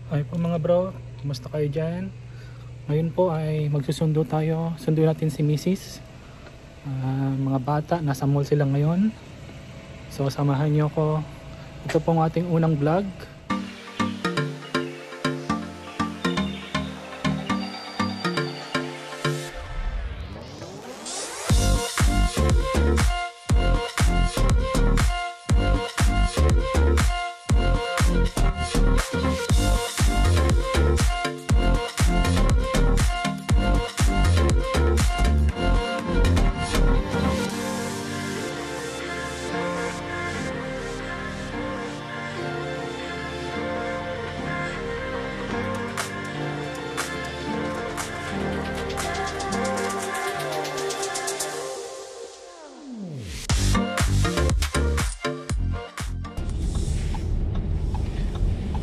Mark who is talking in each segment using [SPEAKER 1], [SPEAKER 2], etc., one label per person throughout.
[SPEAKER 1] Ay po mga bro, kumusta kayo dyan? Ngayon po ay magsusundo tayo. Sundo natin si Mrs. Mga bata, nasa mall sila ngayon. So samahan niyo ako. Ito po ang ating unang vlog.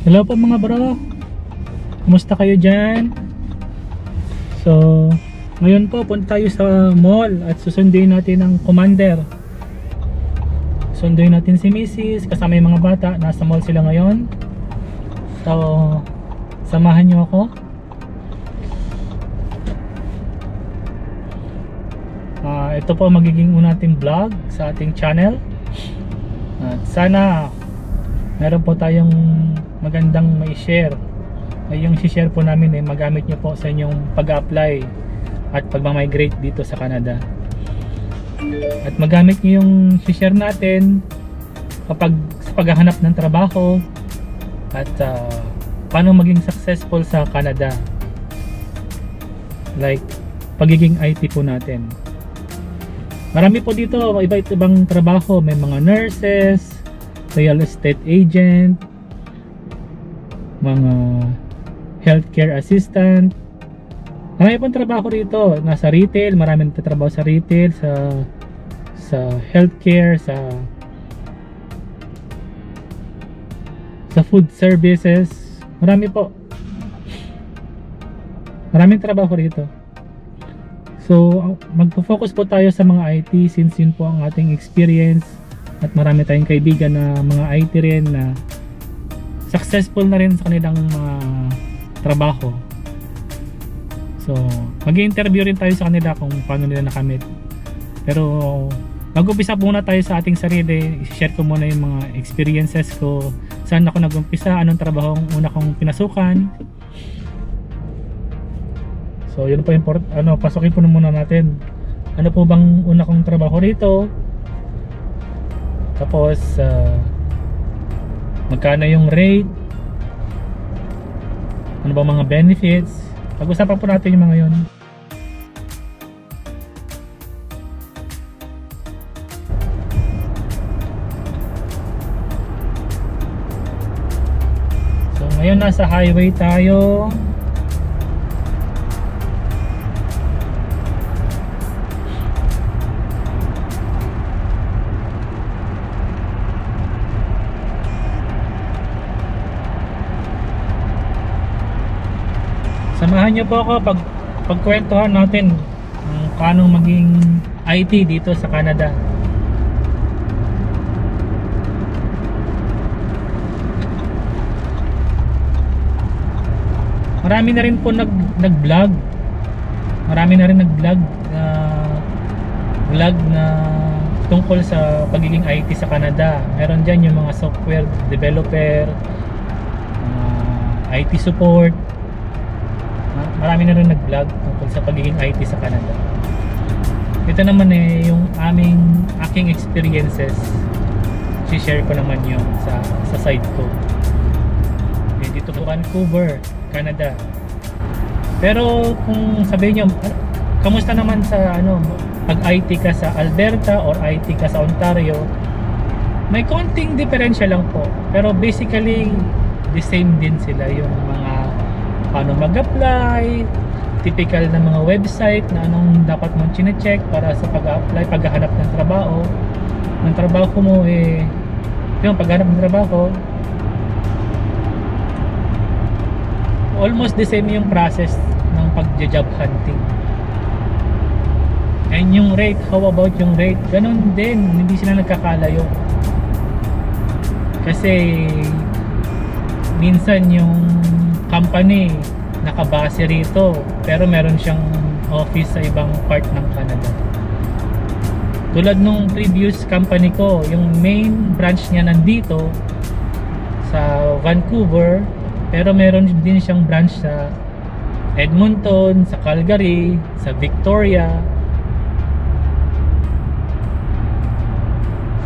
[SPEAKER 1] Hello po mga bro, kumusta kayo dyan? So ngayon po punta tayo sa mall at susunduin natin ang commander. Sunduin natin si Mrs. kasama yung mga bata, nasa mall sila ngayon. So samahan nyo ako. Ito po magiging una nating vlog sa ating channel. At sana meron po tayong magandang may share. Ay yung share po namin ay magamit nyo po sa inyong pag-apply at pag-migrate dito sa Canada. At magamit nyo yung share natin kapag sa paghahanap ng trabaho at paano maging successful sa Canada, like pagiging IT po natin. Marami po dito iba't ibang trabaho. May mga nurses, real estate agent, mga healthcare assistant. Marami pong trabaho rito. Nasa retail, marami nagtatrabaho sa retail, sa healthcare, sa food services. Marami po. Maraming trabaho rito. So magpo-focus po tayo sa mga IT since yun po ang ating experience. At marami tayong kaibigan na mga IT rin na successful na rin sa kanilang mga trabaho. So mag-i-interview rin tayo sa kanila kung paano nila nakamit. Pero mag-umpisa muna tayo sa ating sarili. I-share ko muna yung mga experiences ko. Saan ako nag-umpisa, anong trabaho ang una kong pinasukan. So yun po pasukin po muna natin. Ano po bang una kong trabaho rito? Tapos magkano yung rate, ano ba mga benefits. Pag-usapan po natin yung mga yun. So ngayon nasa highway tayo. Samahan nyo po ako pagkwentuhan natin kung paano maging IT dito sa Canada. Marami na rin po nag-vlog. Marami na rin nag-vlog na tungkol sa pagiging IT sa Canada. Meron dyan yung mga software developer, IT support. Marami na rin nag-vlog tungkol sa pagiging IT sa Canada. Ito naman yung aking experiences. I-share ko naman yung sa side ko. Dito po Vancouver, Canada. Pero kung sabihin nyo, kamusta naman sa pag IT ka sa Alberta or IT ka sa Ontario, may konting diferensya lang po. Pero basically, the same din sila. Yung mga paano mag-apply, typical na mga website na anong dapat mong chine-check para sa pag-apply, paghahanap ng trabaho. Ang trabaho mo yung paghahanap ng trabaho, almost the same yung process ng pag-job hunting. And yung rate, how about yung rate? Ganun din, hindi sila nagkakalayo. Kasi minsan yung company nakabase rito, pero meron siyang office sa ibang part ng Canada. Tulad nung previous company ko, yung main branch niya nandito sa Vancouver, pero meron din siyang branch sa Edmonton, sa Calgary, sa Victoria.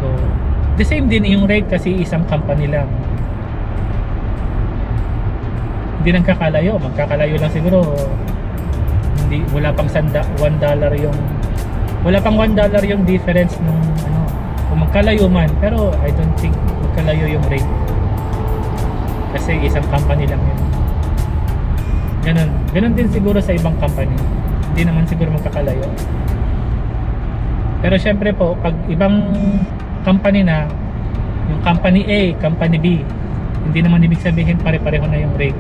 [SPEAKER 1] So the same din yung rate kasi isang company lang. Hindi nang kakalayo, magkakalayo lang siguro. Hindi, wala pang $1 yung $1 yung difference nung ano, kung magkalayo man, pero I don't think magkalayo yung rate. Kasi isang company lang yun. Ganun din siguro sa ibang company. Hindi naman siguro magkakalayo. Pero syempre po, pag ibang company na, yung company A, company B, hindi naman ibig sabihin pare-pareho na yung rate.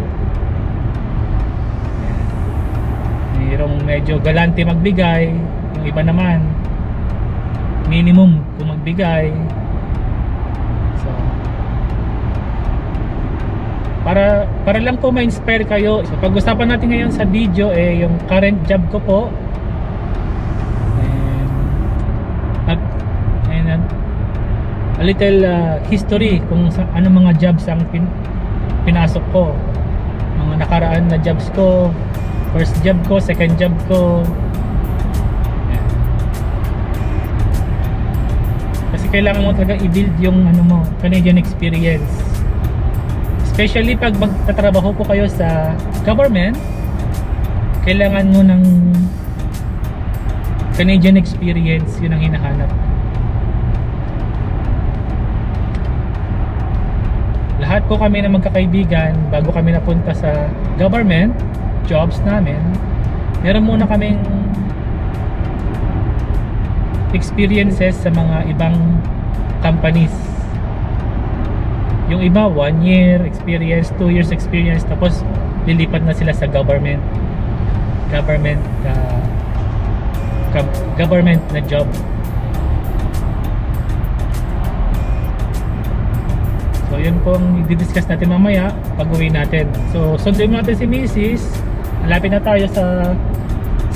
[SPEAKER 1] Mayroong medyo galante magbigay, yung iba naman minimum kung magbigay. So para lang po ma-inspire kayo. So pag-usapan natin ngayon sa video yung current job ko po, and a little history kung ano mga jobs ang pinasok ko, mga nakaraan na jobs ko, first job ko, second job ko. Kasi kailangan mo talaga i-build yung ano mo, Canadian experience. Especially pag magtatrabaho po kayo sa government, kailangan mo ng Canadian experience, yun ang hinahanap. Lahat po kami na magkakaibigan, bago kami napunta sa government jobs namin, meron muna kaming experiences sa mga ibang companies. Yung iba 1 year experience, 2 years experience, tapos lilipat na sila sa government na job. So yun po ang i-discuss natin mamaya pag uwi natin. So sunduin natin si Mrs. Malapit na tayo sa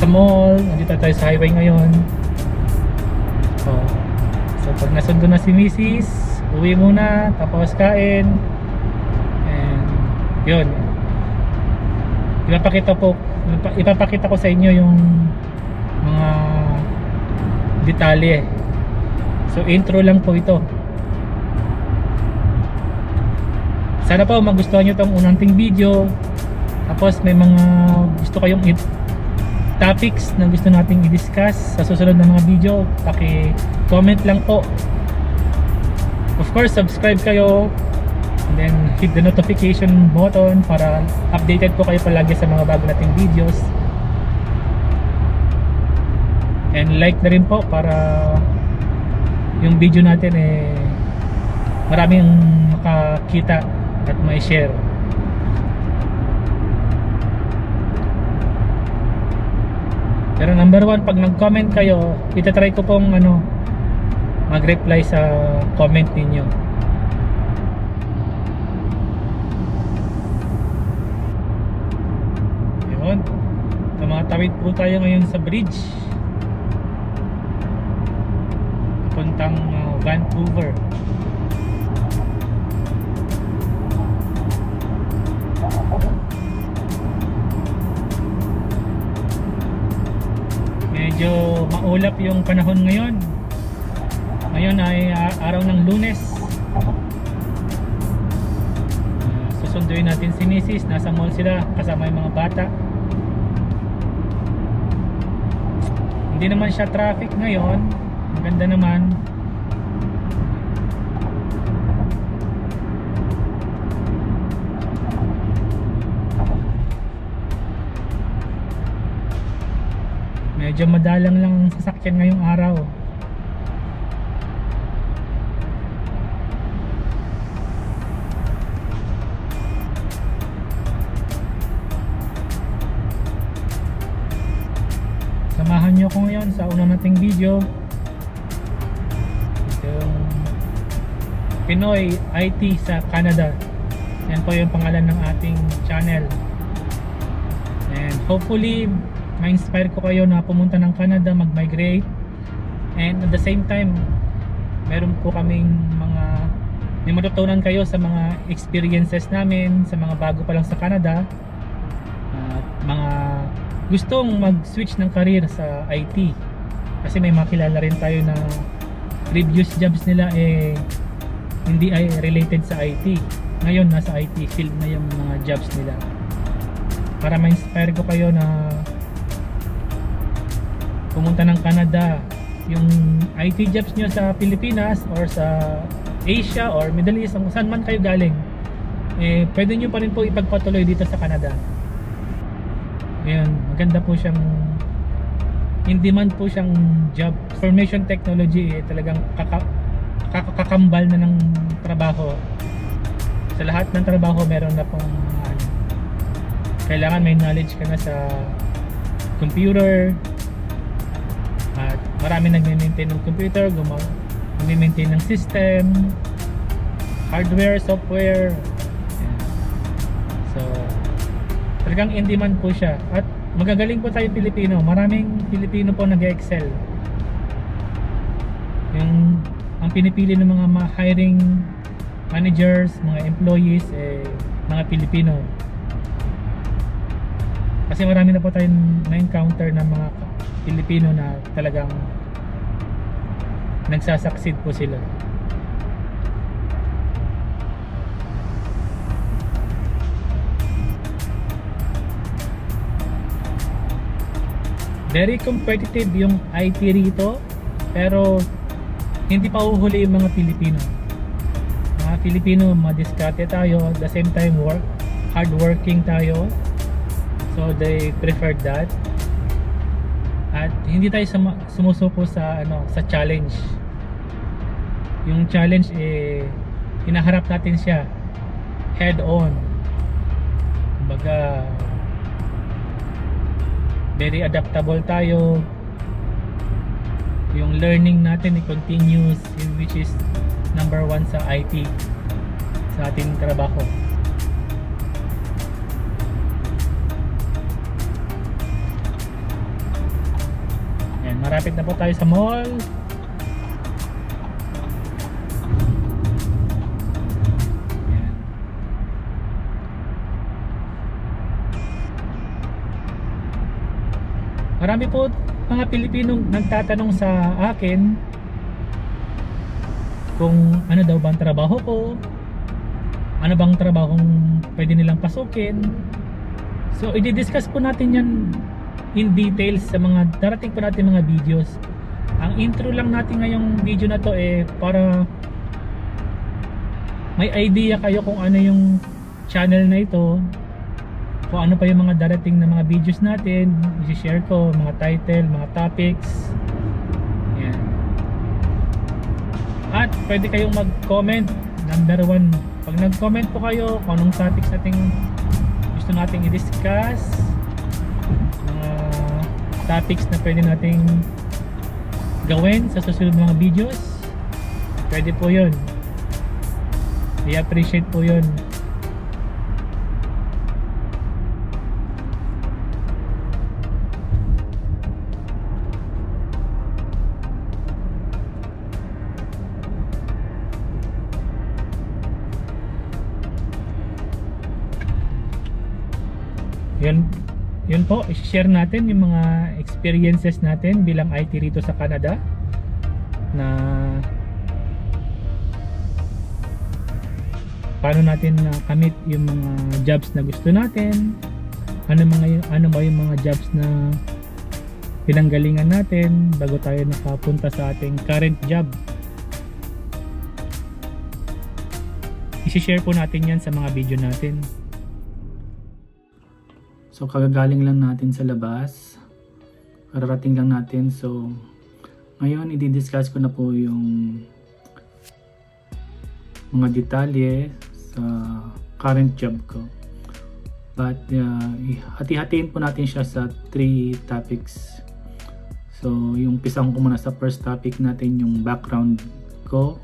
[SPEAKER 1] mall. Nandito tayo sa highway ngayon. So pag nasundo na si Mrs., uwi muna, tapos kain, and yun, ipapakita ko sa inyo yung mga detalye. So intro lang po ito. Sana po magustuhan nyo itong unang video. Tapos may mga gusto kayong topics na gusto nating i-discuss sa susunod na mga video, paki-comment lang po. Of course, subscribe kayo, and then hit the notification button para updated po kayo palagi sa mga bago nating videos. And like na rin po para yung video natin maraming makakita at may share. Pero number 1, pag nag-comment kayo, itatry ko pong mag-reply sa comment ninyo. Yun, tumatawid po tayo ngayon sa bridge papuntang Vancouver. Medyo maulap yung panahon ngayon. Ngayon ay araw ng Lunes. Susunduin natin si Mrs. Nasa mall sila kasama yung mga bata. Hindi naman siya traffic ngayon. Maganda naman. Medyo madalang lang ang sasakyan ngayong araw. Samahan nyo ko ngayon sa una nating video, yung Pinoy IT sa Canada. Yan po yung pangalan ng ating channel. And hopefully ma-inspire ko kayo na pumunta ng Canada, mag-migrate. And at the same time, meron po kaming may matutunan kayo sa mga experiences namin, sa mga bago pa lang sa Canada, at mga gustong mag-switch ng career sa IT. Kasi may makilala rin tayo na previous jobs nila hindi ay related sa IT. Ngayon nasa IT field na yung mga jobs nila. Para ma-inspire ko kayo na pumunta ng Canada. Yung IT jobs nyo sa Pilipinas or sa Asia or Middle East, kung saan man kayo galing, pwede nyo pa rin po ipagpatuloy dito sa Canada. Ayan, maganda po siyang, in demand po siyang job. Information technology talagang kakambal na ng trabaho. Sa lahat ng trabaho meron na pong kailangan may knowledge ka na sa computer, at marami nagme-maintain ng computer, nagme-maintain ng system, hardware, software. Ayan. So talagang in demand po siya, at magagaling po tayo Pilipino. Maraming Pilipino po nag-excel. Ang pinipili ng mga hiring managers, mga employees, mga Pilipino. Kasi marami na po tayong na-encounter ng mga Pilipino na talagang nagsasucceed po sila. Very competitive yung IT rito, pero hindi pa uhuli yung mga Pilipino. Mga Pilipino, madiskarte tayo, at the same time hardworking tayo, so they preferred that. At hindi tayo sumusuko sa sa challenge. Yung challenge hinaharap natin siya head on. Kumbaga very adaptable tayo. Yung learning natin continuous, which is number 1 sa IT, sa ating trabaho. Ayan, marapit na po tayo sa mall. Ayan. Marami po mga Pilipinong nagtatanong sa akin kung ano daw bang trabaho ko, ano bang trabahong pwede nilang pasukin. So i-discuss po natin yan in details sa mga darating po natin mga videos. Ang intro lang natin ngayong video na to para may idea kayo kung ano yung channel na ito, kung ano pa yung mga darating na mga videos natin, i-share ko, mga title, mga topics. Yan. At pwede kayong mag-comment. Number 1, pag nag-comment po kayo kung anong topics natin gusto nating i-discuss, mga topics na pwede nating gawin sa susunod mga videos, pwede po yun. I-appreciate po yun. Yun po, i-share natin yung mga experiences natin bilang IT rito sa Canada, na paano natin nakamit yung mga jobs na gusto natin, ano ba yung mga jobs na pinanggalingan natin bago tayo nakapunta sa ating current job. I-share po natin yan sa mga video natin. So kagagaling lang natin sa labas, kararating lang natin. So ngayon i-discuss ko na po yung mga detalye sa current job ko. But hati-hatiin po natin siya sa 3 topics. So yung pisang ko muna sa first topic natin, yung background ko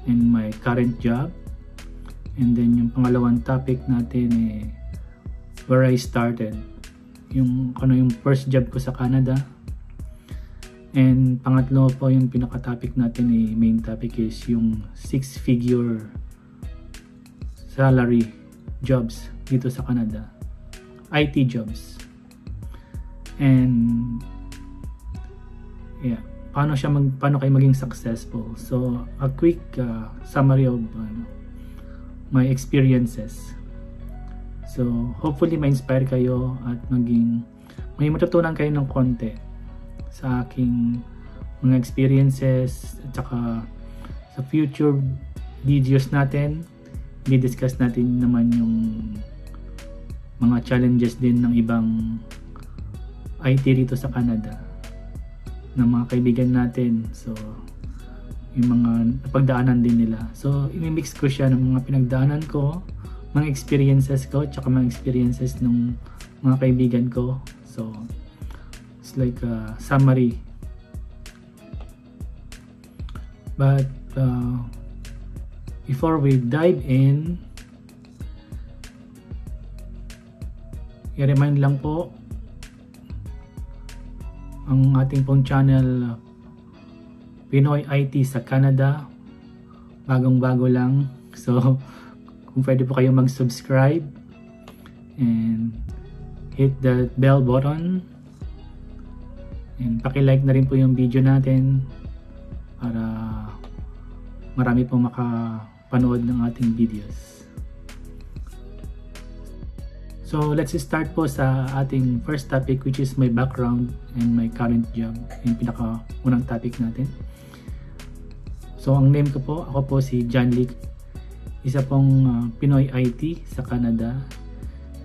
[SPEAKER 1] and my current job. And then yung pangalawang topic natin where I started, yung yung first job ko sa Canada. And pangatlo po yung pinaka-topic natin, main topic is yung 6-figure salary jobs dito sa Canada, IT jobs. And paano kayo maging successful. So a quick summary of my experiences. So hopefully ma-inspire kayo at may matutunan kayo ng konti sa aking mga experiences, at saka sa future videos natin i-discuss natin naman yung mga challenges din ng ibang IT rito sa Canada ng mga kaibigan natin. So yung mga napagdaanan din nila. So i-mix ko siya ng mga pinagdaanan ko, mga experiences ko, tsaka mga experiences ng mga kaibigan ko. So it's like a summary. But before we dive in, i-remind lang po ang ating pong channel, Pinoy IT sa Canada, bagong-bago lang. So kung pwede po kayo mag-subscribe and hit the bell button, and paki-like na rin po yung video natin para marami pong makapanood ng ating videos. So let's start po sa ating first topic, which is my background and my current job. Yung pinaka-unang topic natin. So ang name ko po, ako po si John Lee. Isa pong Pinoy IT sa Canada.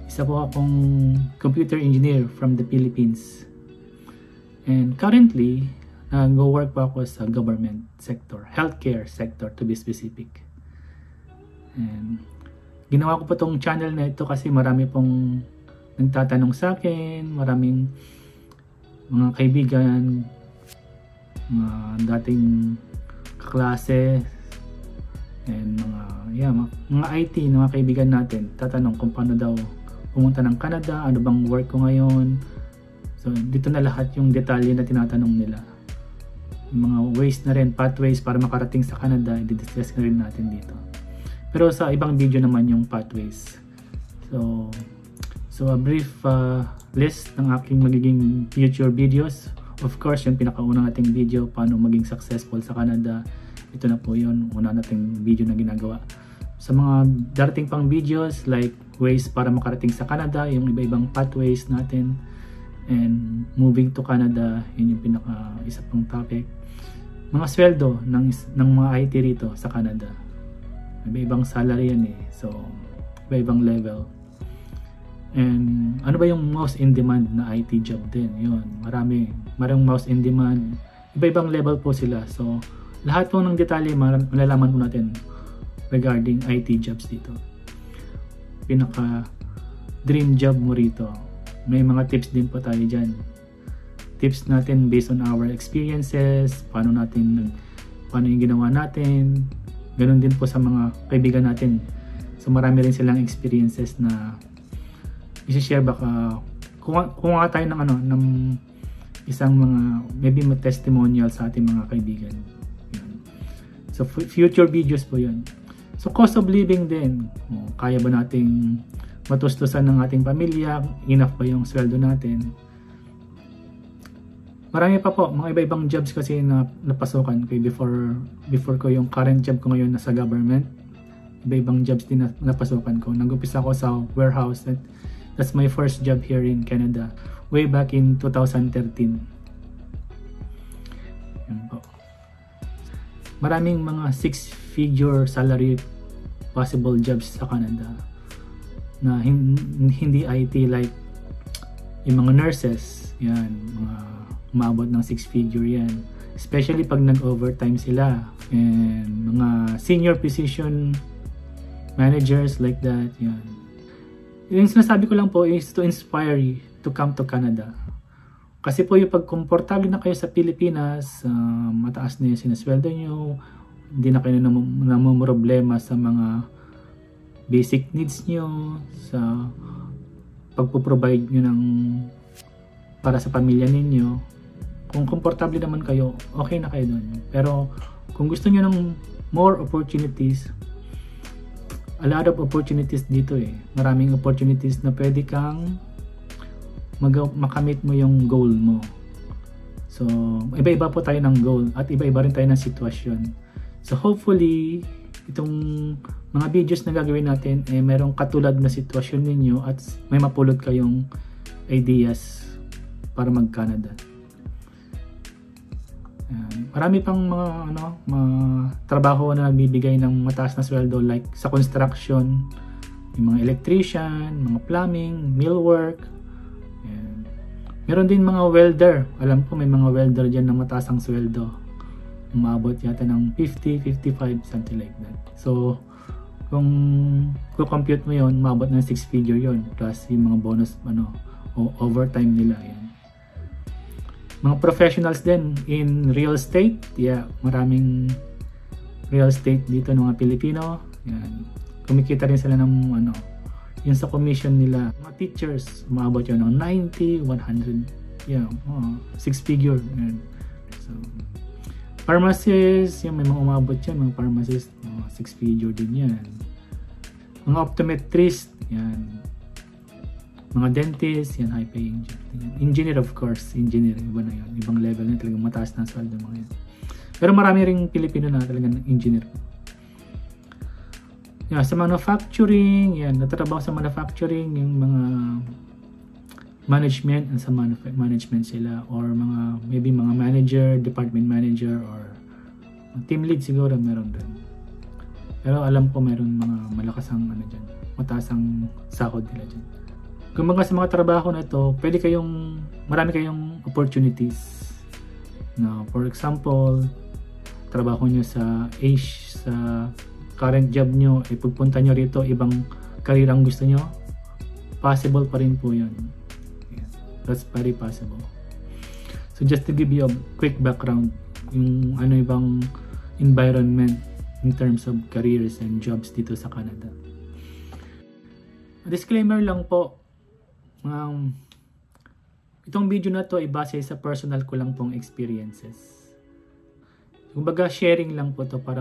[SPEAKER 1] Isa po akong computer engineer from the Philippines. And currently, nag-work po ako sa government sector, healthcare sector to be specific. And ginawa ko po tong channel na ito kasi marami pong nagtatanong sa akin, maraming mga kaibigan, mga dating kaklase, and mga IT na mga kaibigan natin, tatanong kung paano daw pumunta ng Canada, ano bang work ko ngayon. So dito na lahat yung detalye na tinatanong nila. Yung mga ways na rin, pathways para makarating sa Canada, i-discuss na rin natin dito. Pero sa ibang video naman yung pathways. So a brief list ng aking magiging future videos. Of course, yung pinakaunang nating video, paano maging successful sa Canada. Ito na po yun, una nating video na ginagawa. Sa mga darating pang videos, like ways para makarating sa Canada, yung iba-ibang pathways natin, and moving to Canada, yun yung isa pang topic. Mga sweldo ng mga IT rito sa Canada. May ibang salary yan so iba-ibang level. And ano ba yung most in demand na IT job din? Yun, maraming most in demand. Iba-ibang level po sila. So lahat po ng detalye malalaman po natin regarding IT jobs dito. Pinaka dream job mo rito. May mga tips din po tayo dyan. Tips natin based on our experiences, paano yung ginawa natin. Ganon din po sa mga kaibigan natin. So marami rin silang experiences na i-share. Baka kuha tayo ng isang mga maybe testimonial sa ating mga kaibigan. Yun. So future videos po yun. So cost of living din. Kaya ba nating matustusan ng ating pamilya? Enough ba yung sweldo natin? Marami pa po, mga iba-ibang jobs kasi na napasukan ko before ko yung current job ko ngayon nasa government. Iba-ibang jobs din na napasukan ko. Nag-umpisa ako sa warehouse. That's my first job here in Canada way back in 2013. Yan po. Maraming mga 6-figure salary possible jobs sa Canada na hindi IT, like yung mga nurses, yan, mga umabot ng 6-figure yan, especially pag nag-overtime sila, and mga senior position managers like that. Yan, yung sinasabi ko lang po is to inspire you to come to Canada. Kasi po yung pag komportable na kayo sa Pilipinas, mataas na yung sinasweldo nyo, hindi na kayo namumroblema sa mga basic needs nyo, sa pagpo-provide nyo ng para sa pamilya ninyo. Kung komportable naman kayo, okay na kayo dun. Pero kung gusto nyo ng more opportunities, a lot of opportunities dito Maraming opportunities na pwede kang makamit mo yung goal mo. So, iba-iba po tayo ng goal at iba-iba rin tayo ng sitwasyon. So, hopefully, itong mga videos na gagawin natin merong katulad na sitwasyon ninyo at may mapulot kayong ideas para mag-Canada. Marami pang mga trabaho na nagbibigay ng mataas na sweldo, like sa construction, yung mga electrician, mga plumbing, millwork. Meron din mga welder. Alam ko may mga welder dyan na mataas ang sweldo. Umabot yata ng 50, 55, something like that. So, kung compute mo yon, umabot ng 6 figure yon plus yung mga bonus o overtime nila. Yan. Mga professionals din in real estate. Maraming real estate dito ng mga Pilipino. Yan. Kumikita rin sila ng yung sa commission nila. Mga teachers, umabot yun ng 90, 100, 6 figure. Yan. So, pharmacists, may mga umabot yan, mga pharmacists, 6 figure din yan. Mga optometrist, yan. Mga dentist, yan, high paying job. Engineer, of course, engineer, iba na yun. Ibang level na talagang mataas na sweldo mga yan. Pero marami ring Pilipino na talagang engineer. Yan, sa manufacturing, yan, natrabaho sa manufacturing, yung mga management, and sa management sila, or maybe mga manager, department manager, or team lead siguro meron din. Pero alam ko meron mga malakas ang dyan, mataas ang sahod nila dyan. Kung sa mga trabaho na ito, marami kayong opportunities. For example, trabaho nyo sa current job nyo, pagpunta nyo rito, ibang career ang gusto nyo, possible pa rin po yun. That's very possible. So just to give you a quick background, yung ibang environment in terms of careers and jobs dito sa Canada. A disclaimer lang po, itong video na to ay base sa personal ko lang pong experiences. Kumbaga sharing lang po to para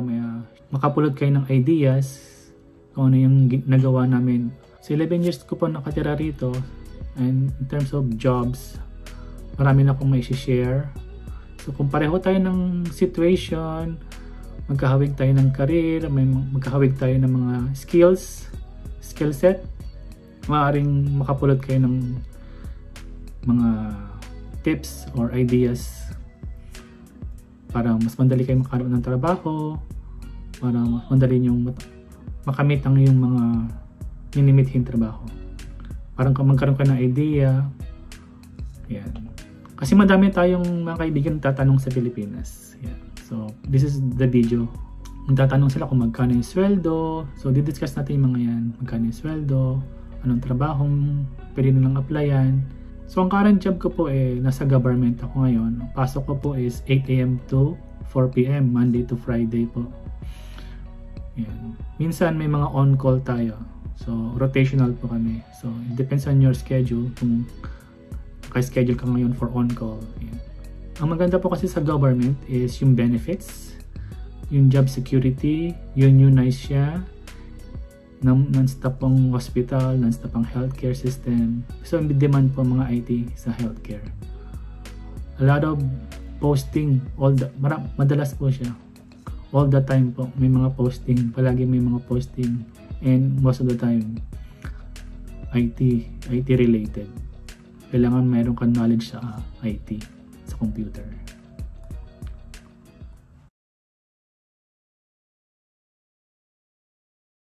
[SPEAKER 1] makapulot kayo ng ideas kung ano yung nagawa namin. So 11 years ko po nakatira rito, and in terms of jobs, marami na akong may share. So kung pareho tayo ng situation, magkahawig tayo ng career, magkahawig tayo ng mga skill set, maaaring makapulot kayo ng mga tips or ideas para mas madali kayo makaroon ng trabaho, para mas madali nyo makamit ang yung mga minimithing trabaho. Parang magkaroon ka ng idea. Yan. Kasi madami tayong mga kaibigan tatanong sa Pilipinas. Yan. So, this is the video. Tatanong sila kung magkano yung sweldo. So, didiscuss natin yung mga yan. Magkano yung sweldo, anong trabahong pwede nilang applyan. So, ang current job ko po nasa government ako ngayon. Pasok ko po is 8 AM to 4 PM, Monday to Friday po. Yan. Minsan may mga on-call tayo. So, rotational po kami. So, it depends on your schedule kung naka-schedule ka ngayon for on-call. Yan. Ang maganda po kasi sa government is yung benefits, yung job security, unionize siya, non-stop ang hospital, non-stop ang healthcare system. So, may demand po mga IT sa healthcare. A lot of posting, madalas po siya. All the time po, may mga posting, palagi may mga posting. And most of the time, IT related. Kailangan mayroon kang knowledge sa IT, sa computer.